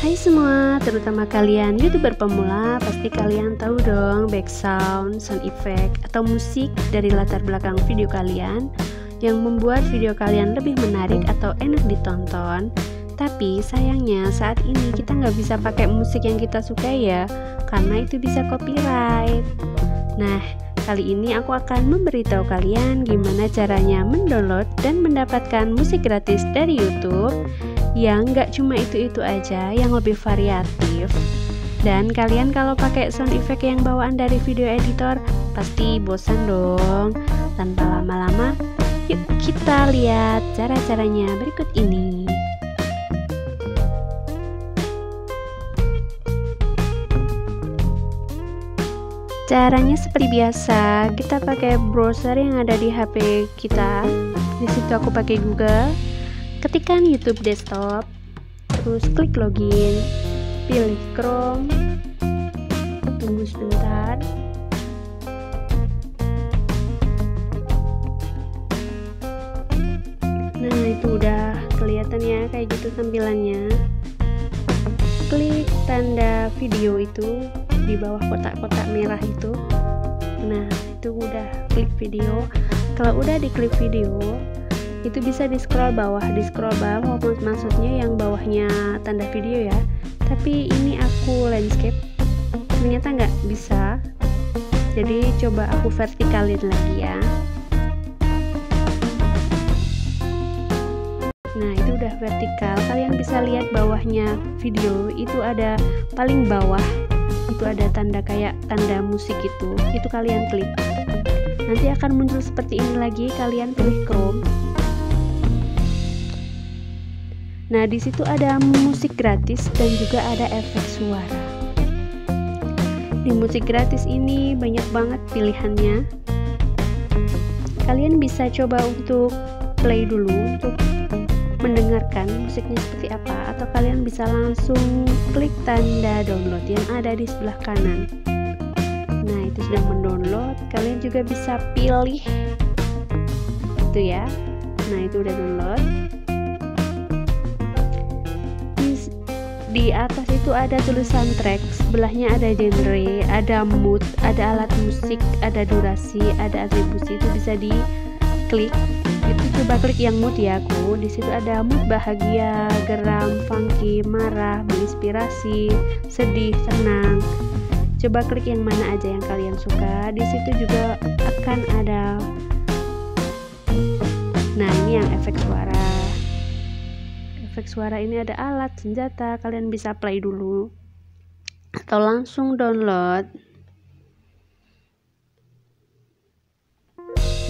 Hai semua, terutama kalian YouTuber pemula, pasti kalian tahu dong background, sound effect, atau musik dari latar belakang video kalian yang membuat video kalian lebih menarik atau enak ditonton. Tapi sayangnya saat ini kita nggak bisa pakai musik yang kita suka ya, karena itu bisa copyright. Nah, kali ini aku akan memberitahu kalian gimana caranya mendownload dan mendapatkan musik gratis dari YouTube yang nggak cuma itu-itu aja, yang lebih variatif. Dan kalian kalau pakai sound effect yang bawaan dari video editor pasti bosan dong. Tanpa lama-lama, yuk kita lihat cara-caranya berikut ini. Caranya seperti biasa, kita pakai browser yang ada di HP kita. Di situ aku pakai Google. Ketikkan YouTube desktop, terus klik login, pilih Chrome, tunggu sebentar. Nah, itu udah kelihatan ya, kayak gitu tampilannya. Klik tanda video itu di bawah kotak-kotak merah itu. Nah, itu udah klik video. Kalau udah diklik video, itu bisa di scroll bawah maksudnya yang bawahnya tanda video ya. Tapi ini aku landscape, ternyata nggak bisa, jadi coba aku vertikalin lagi ya. Nah, itu udah vertikal, kalian bisa lihat bawahnya video itu ada paling bawah, itu ada tanda kayak tanda musik itu kalian klik. Nanti akan muncul seperti ini lagi, kalian pilih Chrome. Nah, di situ ada musik gratis dan juga ada efek suara. Di musik gratis ini banyak banget pilihannya. Kalian bisa coba untuk play dulu untuk mendengarkan musiknya seperti apa, atau kalian bisa langsung klik tanda download yang ada di sebelah kanan. Nah, itu sudah mendownload. Kalian juga bisa pilih itu ya. Nah, itu udah download. Di atas itu ada tulisan track, sebelahnya ada genre, ada mood, ada alat musik, ada durasi, ada atribusi. Itu bisa diklik. Itu coba klik yang mood ya aku. Di situ ada mood bahagia, geram, funky, marah, menginspirasi, sedih, senang. Coba klik yang mana aja yang kalian suka. Di situ juga akan ada. Nah, ini yang efek suara. Efek suara ini ada alat, senjata, kalian bisa play dulu atau langsung download.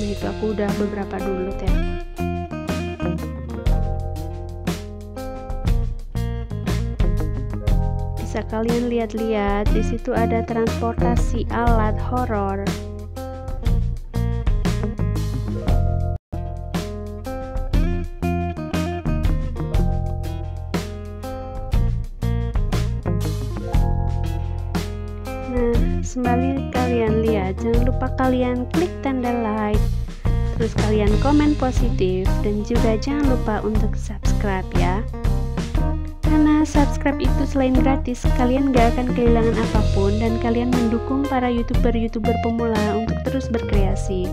Nah, itu aku udah beberapa download ya. Bisa kalian lihat-lihat, di situ ada transportasi alat horor. Sembari kalian lihat, jangan lupa kalian klik tanda like, terus kalian komen positif, dan juga jangan lupa untuk subscribe ya. Karena subscribe itu selain gratis, kalian gak akan kehilangan apapun, dan kalian mendukung para YouTuber pemula untuk terus berkreasi.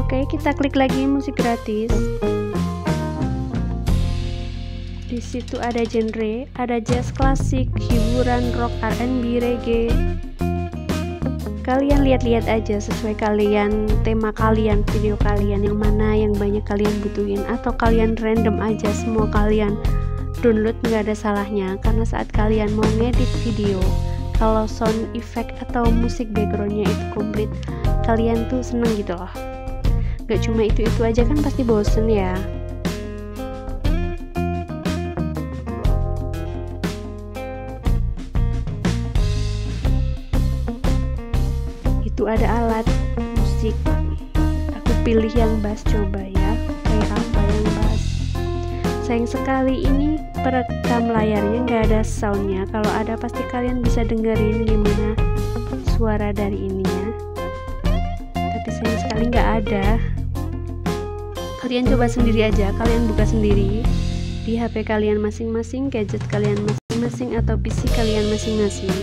Oke, kita klik lagi musik gratis. Di situ ada genre, ada jazz klasik, hiburan, rock, R&B, reggae. Kalian lihat-lihat aja sesuai kalian, tema kalian, video kalian, yang mana yang banyak kalian butuhin, atau kalian random aja semua kalian download, nggak ada salahnya. Karena saat kalian mau ngedit video, kalau sound effect atau musik backgroundnya itu komplit, kalian tuh seneng gitu loh. Gak cuma itu-itu aja kan pasti bosen ya. Itu ada alat musik, aku pilih yang bass, coba ya kayak apa yang bass. Sayang sekali ini perekam layarnya nggak ada soundnya. Kalau ada pasti kalian bisa dengerin gimana suara dari ininya, tapi sayang sekali nggak ada. Kalian coba sendiri aja, kalian buka sendiri di HP kalian masing-masing, gadget kalian masing-masing atau PC kalian masing-masing.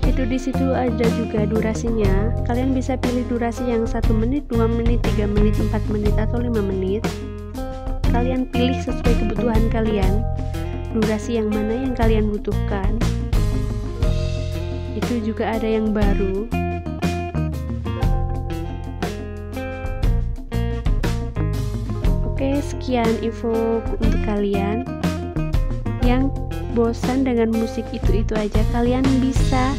Itu di situ ada juga durasinya. Kalian bisa pilih durasi yang 1 menit, 2 menit, 3 menit, 4 menit atau 5 menit. Kalian pilih sesuai kebutuhan kalian, durasi yang mana yang kalian butuhkan. Itu juga ada yang baru. Oke, sekian info untuk kalian yang bosan dengan musik itu aja. Kalian bisa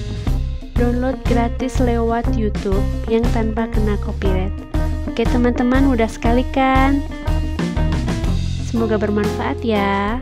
download gratis lewat YouTube yang tanpa kena copyright. Oke teman-teman, mudah sekali kan? Semoga bermanfaat ya.